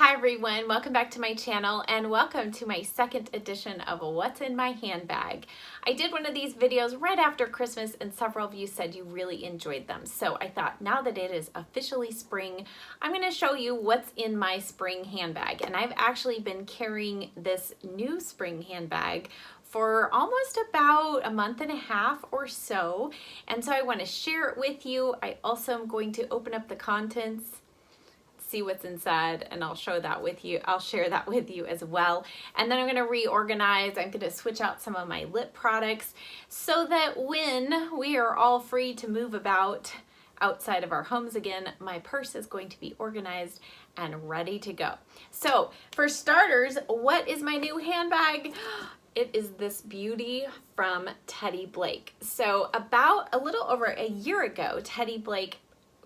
Hi everyone, welcome back to my channel and welcome to my second edition of What's in My Handbag. I did one of these videos right after Christmas and several of you said you really enjoyed them. So I thought now that it is officially spring, I'm going to show you what's in my spring handbag. And I've actually been carrying this new spring handbag for almost about a month and a half or so. And so I want to share it with you. I also am going to open up the contents, see what's inside, and I'll show that with you. I'll share that with you as well. And then I'm going to reorganize. I'm going to switch out some of my lip products so that when we are all free to move about outside of our homes again, my purse is going to be organized and ready to go. So for starters, what is my new handbag? It is this beauty from Teddy Blake. So about a little over a year ago, Teddy Blake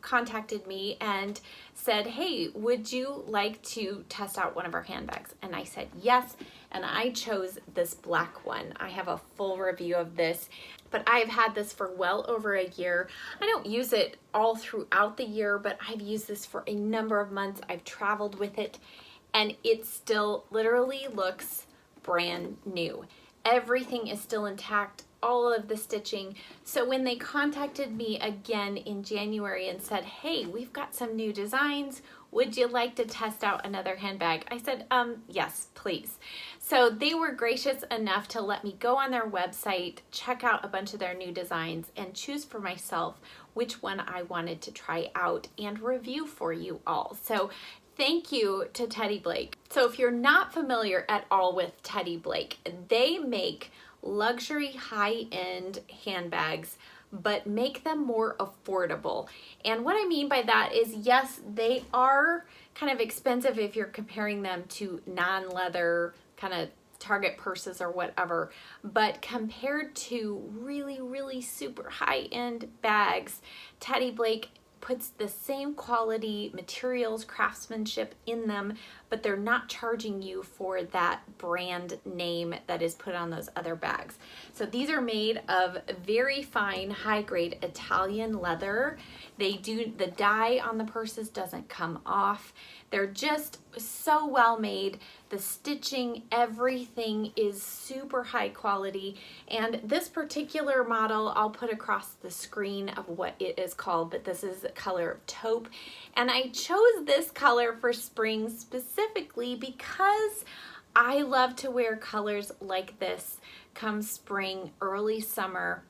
contacted me and said, hey, would you like to test out one of our handbags? And I said yes, and I chose this black one. I have a full review of this, but I've had this for well over a year. I don't use it all throughout the year, but I've used this for a number of months. I've traveled with it, and it still literally looks brand new. Everything is still intact, all of the stitching. So when they contacted me again in January and said, hey, we've got some new designs, would you like to test out another handbag? I said, yes, please. So they were gracious enough to let me go on their website, check out a bunch of their new designs, and choose for myself which one I wanted to try out and review for you all. So thank you to Teddy Blake. So if you're not familiar at all with Teddy Blake, they make luxury high-end handbags, but make them more affordable. And what I mean by that is, yes, they are kind of expensive if you're comparing them to non-leather kind of Target purses or whatever, but compared to really, really super high-end bags, Teddy Blake puts the same quality materials, craftsmanship in them, but they're not charging you for that brand name that is put on those other bags. So these are made of very fine, high-grade Italian leather. The dye on the purses doesn't come off. They're just so well made. The stitching, everything is super high quality. And this particular model, I'll put across the screen of what it is called, but this is the color of taupe. And I chose this color for spring specifically because I love to wear colors like this come spring, early summer.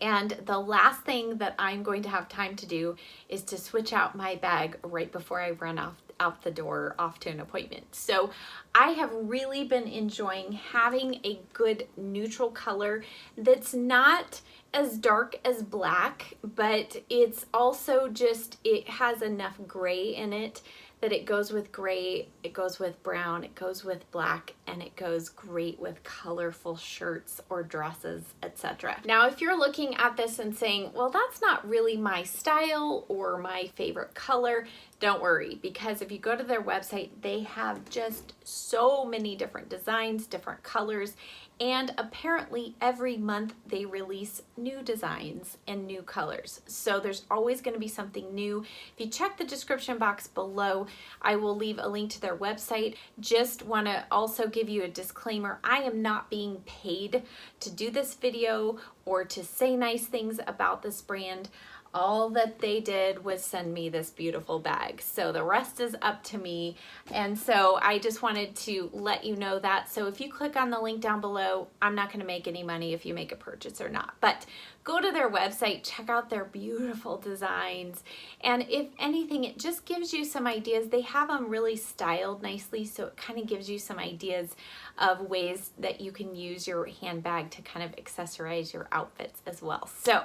And the last thing that I'm going to have time to do is to switch out my bag right before I run out the door off to an appointment. So I have really been enjoying having a good neutral color that's not as dark as black, but it's also just, it has enough gray in it that it goes with gray, it goes with brown, it goes with black, and it goes great with colorful shirts or dresses, etc. Now, if you're looking at this and saying, well, that's not really my style or my favorite color, don't worry, because if you go to their website, they have just so many different designs, different colors, and apparently every month they release new designs and new colors. So there's always going to be something new. If you check the description box below, I will leave a link to their website. Just want to also give you a disclaimer. I am not being paid to do this video or to say nice things about this brand. All that they did was send me this beautiful bag. So the rest is up to me. And so I just wanted to let you know that. So if you click on the link down below, I'm not going to make any money if you make a purchase or not. But go to their website, check out their beautiful designs. And if anything, it just gives you some ideas. They have them really styled nicely. So it kind of gives you some ideas of ways that you can use your handbag to kind of accessorize your outfits as well. So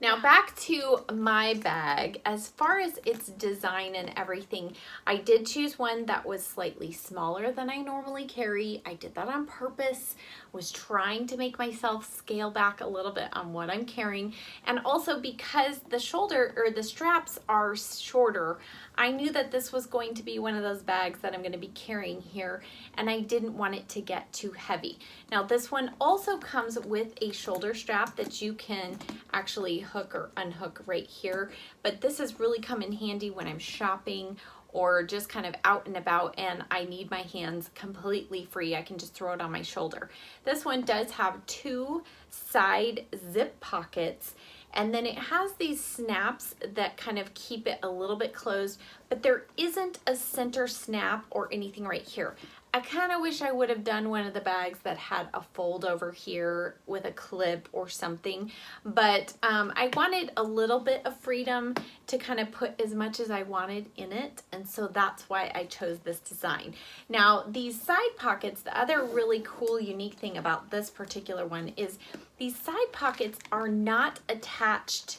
now back to my bag. As far as its design and everything, I did choose one that was slightly smaller than I normally carry. I did that on purpose, was trying to make myself scale back a little bit on what I'm carrying. And also because the shoulder or the straps are shorter, I knew that this was going to be one of those bags that I'm going to be carrying here, and I didn't want it to get too heavy. Now this one also comes with a shoulder strap that you can actually hook or unhook right here, but this has really come in handy when I'm shopping or just kind of out and about and I need my hands completely free, I can just throw it on my shoulder. This one does have 2 side zip pockets, and then it has these snaps that kind of keep it a little bit closed, but there isn't a center snap or anything right here. I kind of wish I would have done one of the bags that had a fold over here with a clip or something, but I wanted a little bit of freedom to kind of put as much as I wanted in it, and so that's why I chose this design. Now, these side pockets, the other really cool, unique thing about this particular one is these side pockets are not attached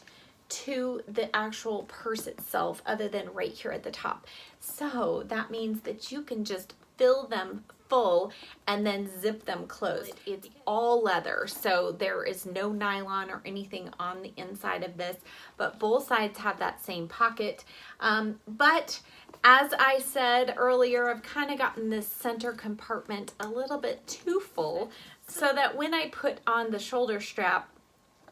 to the actual purse itself other than right here at the top. So that means that you can just fill them full and then zip them closed. It's all leather, so there is no nylon or anything on the inside of this, but both sides have that same pocket. But as I said earlier, I've kind of gotten this center compartment a little bit too full, so that when I put on the shoulder strap,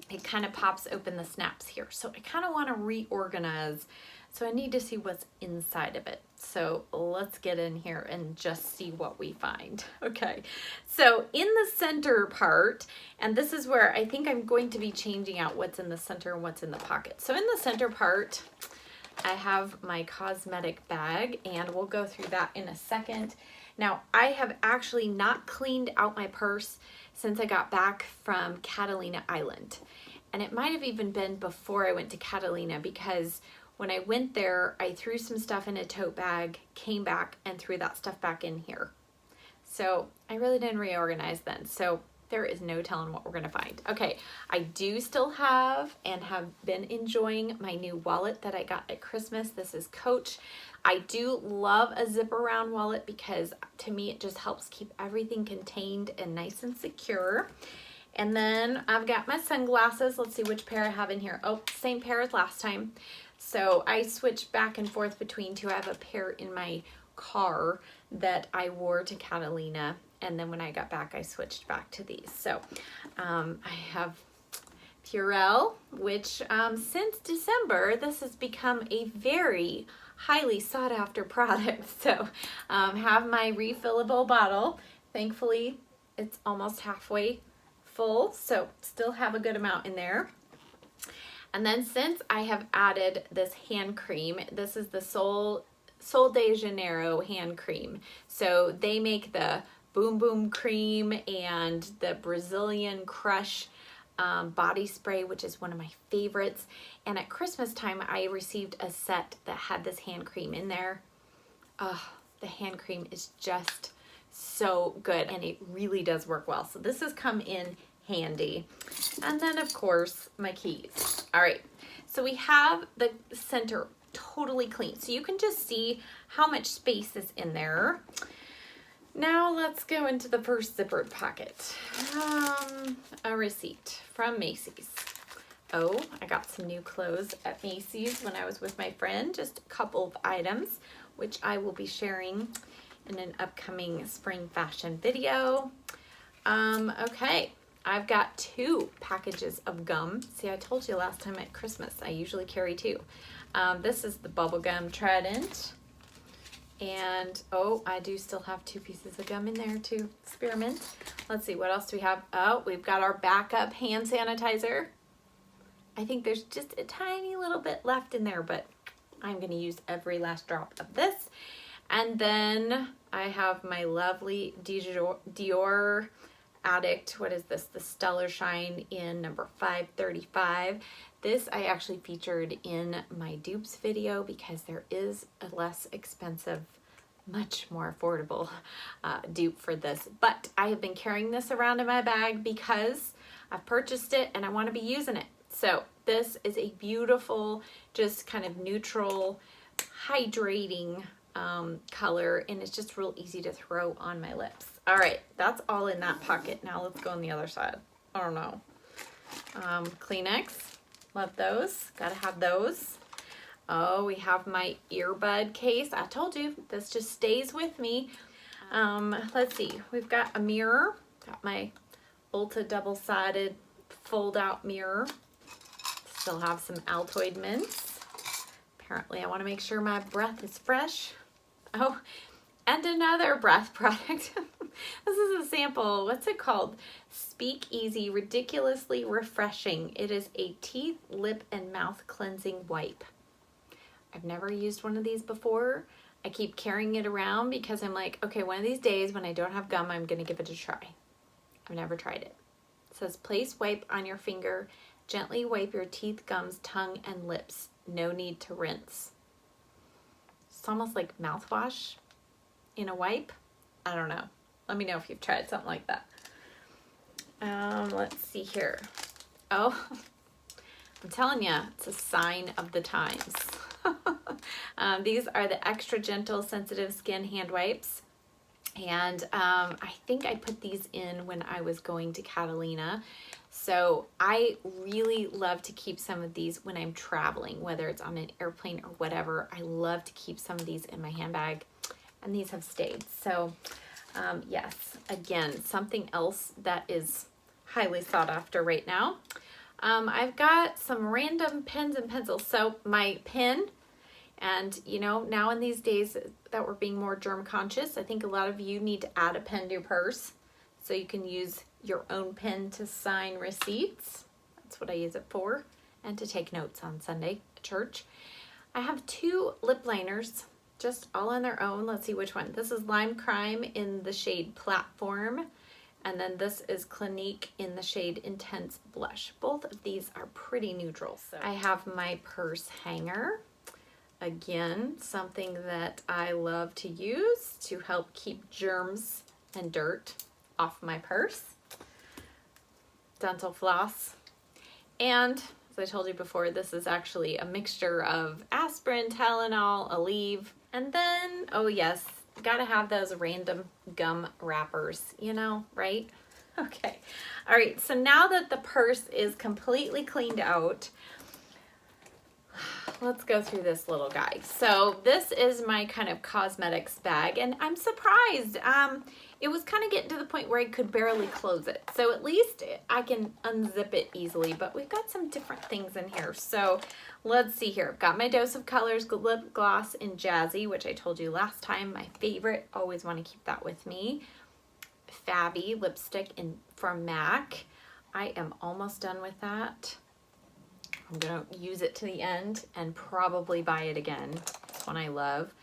it kind of pops open the snaps here. So I kind of want to reorganize. So I need to see what's inside of it. So let's get in here and just see what we find. Okay, so in the center part, and this is where I think I'm going to be changing out what's in the center and what's in the pocket. So in the center part, I have my cosmetic bag, and we'll go through that in a second. Now, I have actually not cleaned out my purse since I got back from Catalina Island. And it might have even been before I went to Catalina, because when I went there, I threw some stuff in a tote bag, came back, and threw that stuff back in here. So I really didn't reorganize then. So there is no telling what we're gonna find. Okay, I do still have and have been enjoying my new wallet that I got at Christmas. This is Coach. I do love a zip around wallet because to me it just helps keep everything contained and nice and secure. And then I've got my sunglasses. Let's see which pair I have in here. Oh, same pair as last time. So I switch back and forth between 2. I have a pair in my car that I wore to Catalina, and then when I got back, I switched back to these. So I have Purell, which since December, this has become a very highly sought after product. So have my refillable bottle. Thankfully, it's almost halfway full, so still have a good amount in there. And then since I have added this hand cream, this is the Sol de Janeiro hand cream. So they make the Boom Boom cream and the Brazilian Crush body spray, which is one of my favorites. And at Christmas time, I received a set that had this hand cream in there. The hand cream is just so good, and it really does work well. So this has come in handy. And then of course my keys. All right, so we have the center totally clean, so you can just see how much space is in there. Now let's go into the first zippered pocket. A receipt from Macy's. Oh, I got some new clothes at Macy's when I was with my friend, just a couple of items, which I will be sharing in an upcoming spring fashion video. Okay, I've got 2 packages of gum. See, I told you last time at Christmas, I usually carry 2. This is the bubblegum Trident. And, oh, I do still have 2 pieces of gum in there to experiment. Let's see, what else do we have? Oh, we've got our backup hand sanitizer. I think there's just a tiny little bit left in there, but I'm gonna use every last drop of this. And then I have my lovely Dior Addict, what is this? The Stellar Shine in number 535. This I actually featured in my dupes video because there is a less expensive, much more affordable dupe for this. But I have been carrying this around in my bag because I've purchased it and I want to be using it. So this is a beautiful, just kind of neutral, hydrating color, and it's just real easy to throw on my lips. All right, that's all in that pocket. Now let's go on the other side. I don't know. Kleenex, love those. Gotta have those. Oh, we have my earbud case. I told you, this just stays with me. Let's see, we've got a mirror. Got my Ulta double-sided fold-out mirror. Still have some Altoid mints. Apparently I want to make sure my breath is fresh. Oh, and another breath product. This is a sample. What's it called? Speak Easy Ridiculously Refreshing. It is a teeth, lip, and mouth cleansing wipe. I've never used one of these before. I keep carrying it around because I'm like, okay, one of these days when I don't have gum, I'm gonna give it a try. I've never tried it. It says place wipe on your finger. Gently wipe your teeth, gums, tongue, and lips. No need to rinse. It's almost like mouthwash in a wipe. I don't know. Let me know if you've tried something like that. Let's see here. Oh, I'm telling you, it's a sign of the times. These are the extra gentle sensitive skin hand wipes. And I think I put these in when I was going to Catalina. So I really love to keep some of these when I'm traveling, whether it's on an airplane or whatever. I love to keep some of these in my handbag, and these have stayed. So yes, again, something else that is highly sought after right now. I've got some random pens and pencils. So my pen, and you know, now in these days that we're being more germ conscious, I think a lot of you need to add a pen to your purse so you can use your own pen to sign receipts. That's what I use it for, and to take notes on Sunday at church. I have 2 lip liners, just all on their own. Let's see which one. This is Lime Crime in the shade Platform, and then this is Clinique in the shade Intense Blush. Both of these are pretty neutral. So I have my purse hanger. Again, something that I love to use to help keep germs and dirt off my purse. Dental floss. And as I told you before, this is actually a mixture of aspirin, Tylenol, Aleve, and then, oh yes, gotta have those random gum wrappers, you know, right? Okay. All right, so now that the purse is completely cleaned out, let's go through this little guy. So this is my kind of cosmetics bag, and I'm surprised. It was kind of getting to the point where I could barely close it. So at least I can unzip it easily, but we've got some different things in here. So let's see here. I've got my Dose of Colors lip gloss in Jazzy, which I told you last time, my favorite. Always want to keep that with me. Fabby lipstick from MAC. I am almost done with that. I'm gonna use it to the end and probably buy it again. This one I love.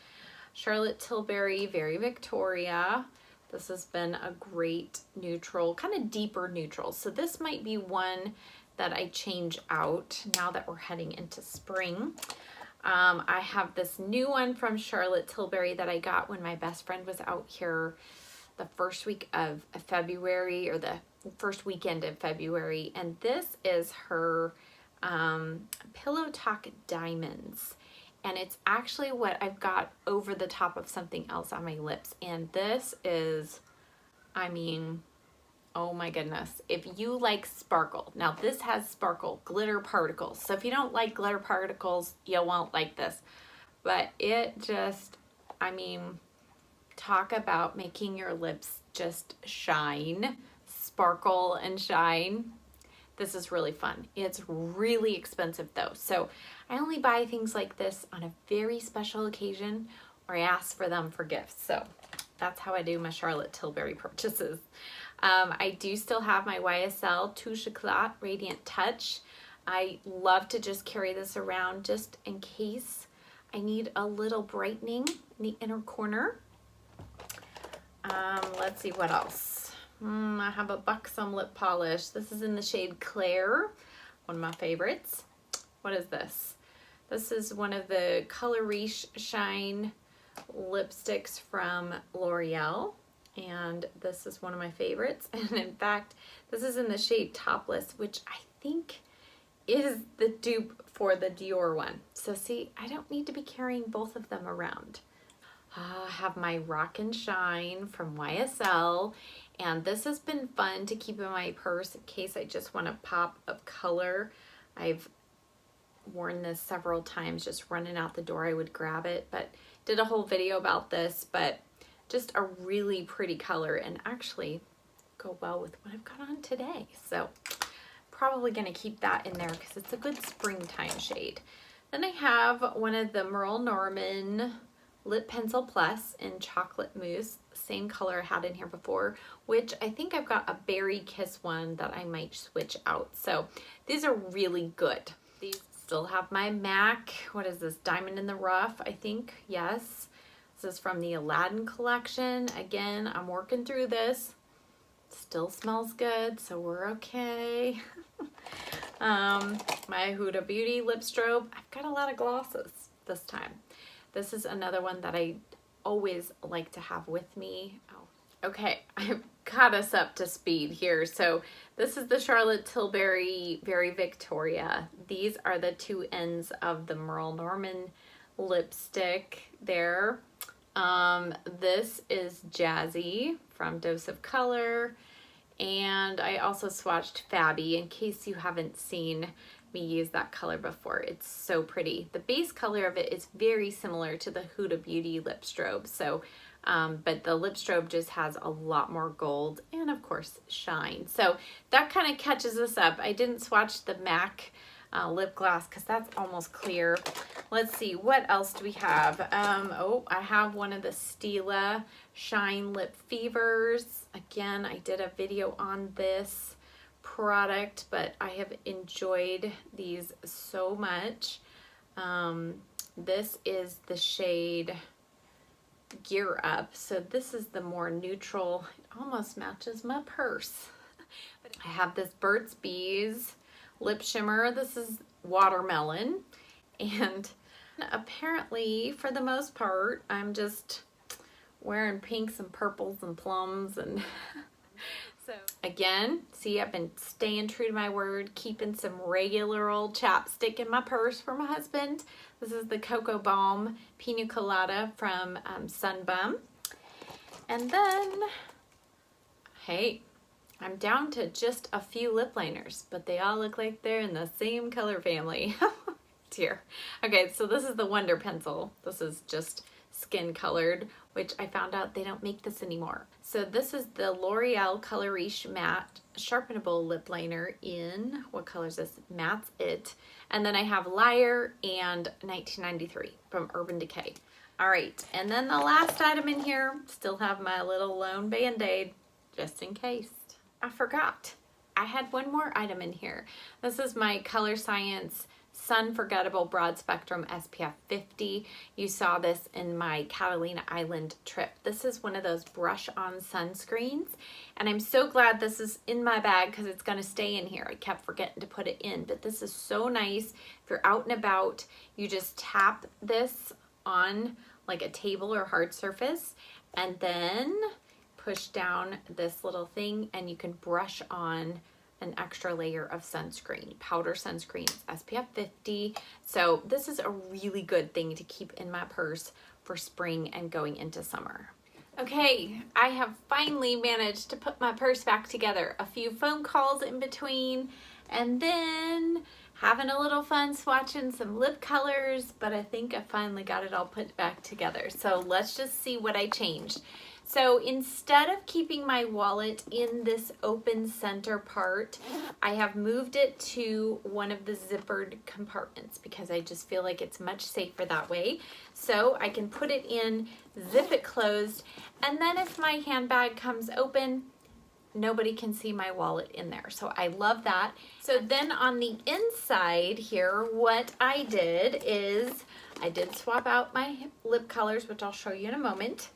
Charlotte Tilbury, Very Victoria. This has been a great neutral, kind of deeper neutral. So this might be one that I change out now that we're heading into spring. I have this new one from Charlotte Tilbury that I got when my best friend was out here the first week of February, or the first weekend of February. And this is her Pillow Talk Diamonds, and it's actually what I've got over the top of something else on my lips. And this is, I mean, oh my goodness, if you like sparkle, now this has sparkle glitter particles, so if you don't like glitter particles, you won't like this. But it just, I mean, talk about making your lips just shine, sparkle and shine. This is really fun. It's really expensive though. So I only buy things like this on a very special occasion, or I ask for them for gifts. So that's how I do my Charlotte Tilbury purchases. I do still have my YSL Touche Éclat Radiant Touch. I love to just carry this around just in case I need a little brightening in the inner corner. Let's see what else. I have a Buxom lip polish. This is in the shade Claire, one of my favorites. What is this? This is one of the Color Riche Shine lipsticks from L'Oreal, and this is one of my favorites. And in fact, this is in the shade Topless, which I think is the dupe for the Dior one. So see, I don't need to be carrying both of them around. I have my Rock and Shine from YSL, and this has been fun to keep in my purse in case I just want a pop of color. I've worn this several times, just running out the door I would grab it, but did a whole video about this, but just a really pretty color, and actually go well with what I've got on today. So probably gonna keep that in there because it's a good springtime shade. Then I have one of the Merle Norman Lip Pencil Plus in Chocolate Mousse, same color I had in here before, which I think I've got a Berry Kiss one that I might switch out. So these are really good. These still have my MAC, what is this, Diamond in the Rough, I think, yes. This is from the Aladdin collection. Again, I'm working through this. Still smells good, so we're okay. My Huda Beauty lip strobe. I've got a lot of glosses this time. This is another one that I always like to have with me. Oh, okay, I've got us up to speed here. So this is the Charlotte Tilbury Very Victoria. These are the two ends of the Merle Norman lipstick there. This is Jazzy from Dose of Color. And I also swatched Fabby in case you haven't seen me use that color before. It's so pretty. The base color of it is very similar to the Huda Beauty lip strobe. So, but the lip strobe just has a lot more gold and of course shine. So that kind of catches us up. I didn't swatch the MAC lip gloss because that's almost clear. Let's see, what else do we have? Oh, I have one of the Stila Shine Lip Fevers. Again, I did a video on this product, but I have enjoyed these so much. This is the shade Gear Up. So this is the more neutral, it almost matches my purse. I have this Burt's Bees lip shimmer. This is watermelon, and apparently for the most part I'm just wearing pinks and purples and plums, and so again, see, I've been staying true to my word, keeping some regular old chapstick in my purse for my husband. This is the Cocoa Balm Pina Colada from Sunbum. And then, hey, I'm down to just a few lip liners, but they all look like they're in the same color family. Dear. Okay, so this is the Wonder Pencil. This is just skin colored, which I found out they don't make this anymore. So this is the L'Oreal Color Riche Matte Sharpenable Lip Liner in, what color is this? Matte's It. And then I have Liar and 1993 from Urban Decay. All right, and then the last item in here, still have my little lone Band-Aid, just in case. I forgot. I had one more item in here. This is my Color Science Sun Forgettable Broad Spectrum SPF 50. You saw this in my Catalina Island trip. This is one of those brush-on sunscreens, and I'm so glad this is in my bag because it's going to stay in here. I kept forgetting to put it in, but this is so nice. If you're out and about, you just tap this on like a table or hard surface, and then push down this little thing, and you can brush on an extra layer of sunscreen, powder sunscreen. It's SPF 50. So this is a really good thing to keep in my purse for spring and going into summer. Okay, I have finally managed to put my purse back together. A few phone calls in between, and then having a little fun swatching some lip colors, but I think I finally got it all put back together. So let's just see what I changed. So instead of keeping my wallet in this open center part, I have moved it to one of the zippered compartments because I just feel like it's much safer that way. So I can put it in, zip it closed, and then if my handbag comes open, nobody can see my wallet in there. So I love that. So then on the inside here, what I did is I did swap out my lip colors, which I'll show you in a moment.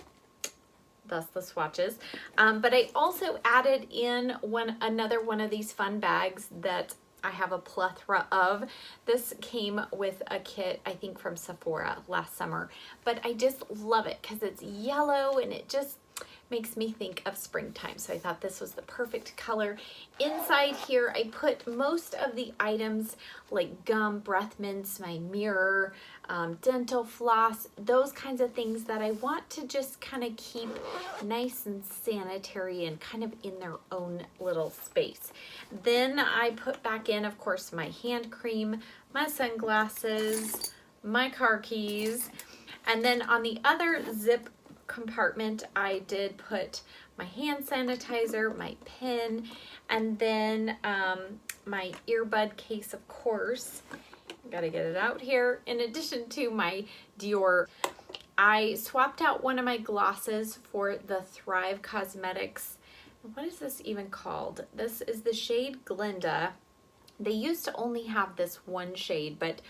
Thus the swatches, but I also added in another one of these fun bags that I have a plethora of. This came with a kit, I think from Sephora last summer, but I just love it because it's yellow and it just makes me think of springtime. So I thought this was the perfect color. Inside here, I put most of the items like gum, breath mints, my mirror, dental floss, those kinds of things that I want to just kind of keep nice and sanitary and kind of in their own little space. Then I put back in, of course, my hand cream, my sunglasses, my car keys, and then on the other zip compartment, I did put my hand sanitizer, my pen, and then my earbud case, of course. Gotta get it out here. In addition to my Dior, I swapped out one of my glosses for the Thrive Cosmetics. What is this even called? This is the shade Glinda. They used to only have this one shade, but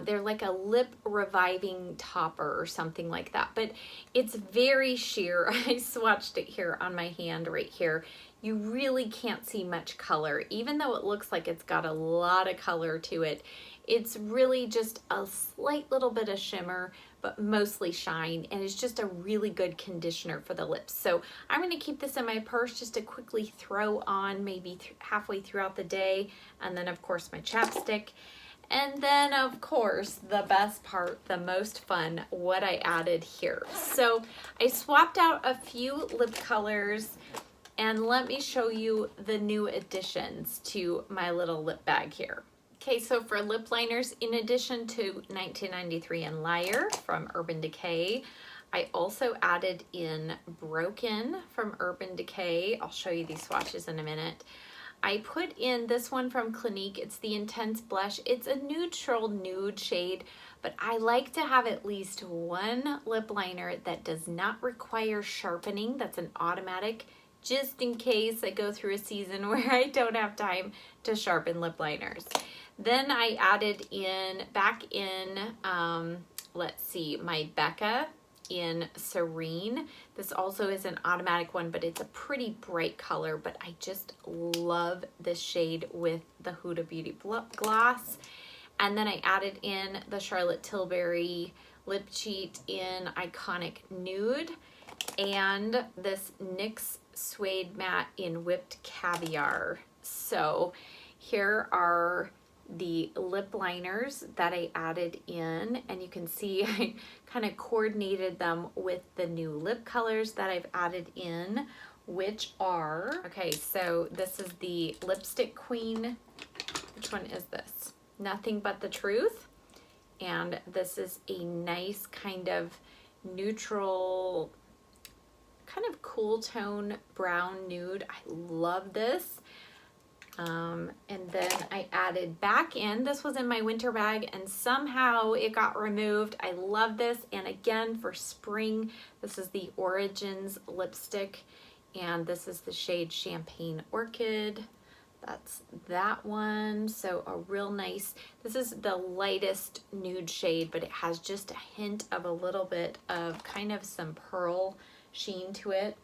they're like a lip reviving topper or something like that. But it's very sheer. I swatched it here on my hand right here. You really can't see much color, even though it looks like it's got a lot of color to it. It's really just a slight little bit of shimmer, but mostly shine, and it's just a really good conditioner for the lips. So I'm going to keep this in my purse just to quickly throw on maybe halfway throughout the day, and then of course my chapstick. And then of course the best part, the most fun, what I added here. So I swapped out a few lip colors, and let me show you the new additions to my little lip bag here. Okay, so for lip liners, in addition to 1993 and Liar from Urban Decay, I also added in Broken from Urban Decay. I'll show you these swatches in a minute. I put in this one from Clinique. It's the Intense Blush. It's a neutral nude shade, but I like to have at least one lip liner that does not require sharpening. That's an automatic, just in case I go through a season where I don't have time to sharpen lip liners. Then I added back in, let's see, my Becca in Serene. This also is an automatic one, but it's a pretty bright color, but I just love this shade with the Huda Beauty gloss. And then I added in the Charlotte Tilbury Lip Cheat in Iconic Nude, and this NYX Suede Matte in Whipped Caviar. So here are the lip liners that I added in, and you can see I kind of coordinated them with the new lip colors that I've added in, which are, okay, so this is the Lipstick Queen. Which one is this? Nothing But the Truth. And this is a nice kind of neutral, kind of cool tone brown nude. I love this. And then I added back in, this was in my winter bag and somehow it got removed. I love this. And again, for spring, this is the Origins lipstick, and this is the shade Champagne Orchid. That's that one. So a real nice, this is the lightest nude shade, but it has just a hint of a little bit of kind of some pearl sheen to it.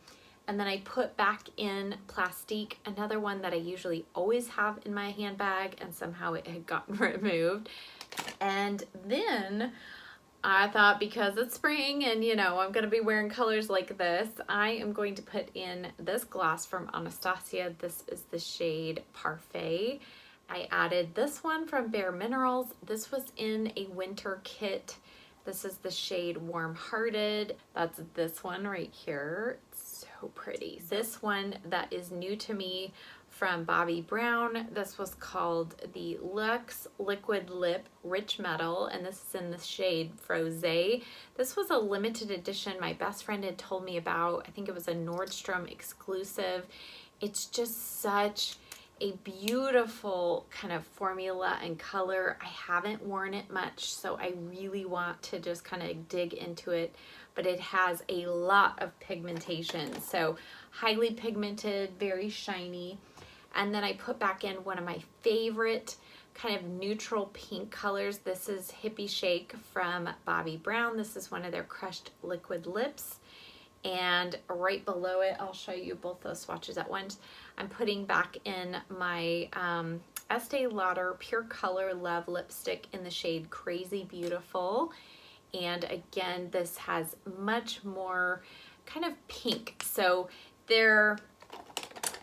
And then I put back in Plastique, another one that I usually always have in my handbag, and somehow it had gotten removed. And then I thought, because it's spring and you know I'm gonna be wearing colors like this, I am going to put in this gloss from Anastasia. This is the shade Parfait. I added this one from BareMinerals. This was in a winter kit. This is the shade Warm Hearted. That's this one right here. It's so pretty. This one that is new to me from Bobbi Brown. This was called the Luxe Liquid Lip Rich Metal, and this is in the shade Frose. This was a limited edition my best friend had told me about. I think it was a Nordstrom exclusive. It's just such a beautiful kind of formula and color. I haven't worn it much, so I really want to just kind of dig into it, but it has a lot of pigmentation, so highly pigmented, very shiny. And then I put back in one of my favorite kind of neutral pink colors. This is Hippie Shake from Bobbi Brown. This is one of their crushed liquid lips. And right below it, I'll show you both those swatches at once. I'm putting back in my Estee Lauder Pure Color Love lipstick in the shade Crazy Beautiful. And again, this has much more kind of pink. So they're,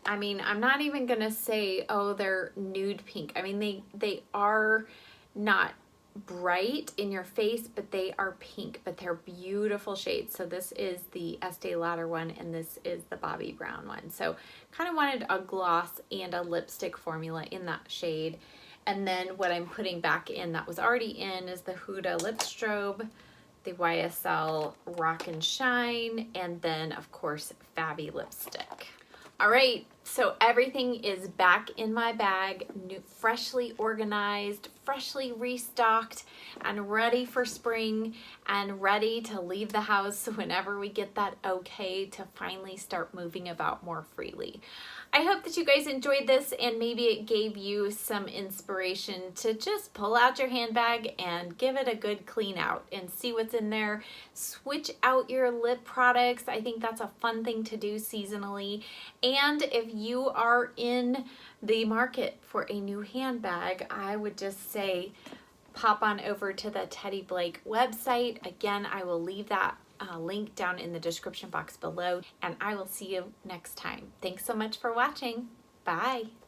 I mean, I'm not even gonna say, oh, they're nude pink. I mean, they are not bright in your face, but they are pink, but they're beautiful shades. So this is the Estee Lauder one, and this is the Bobbi Brown one. So kind of wanted a gloss and a lipstick formula in that shade. And then what I'm putting back in that was already in is the Huda Lip Strobe, the YSL Rock and Shine, and then of course Fabby lipstick. All right, So everything is back in my bag, new, freshly organized, freshly restocked, and ready for spring and ready to leave the house whenever we get that okay to finally start moving about more freely. I hope that you guys enjoyed this and maybe it gave you some inspiration to just pull out your handbag and give it a good clean out and see what's in there. Switch out your lip products. I think that's a fun thing to do seasonally. And if you are in the market for a new handbag, I would just say pop on over to the Teddy Blake website. Again, I will leave that link down in the description box below, and I will see you next time. Thanks so much for watching. Bye.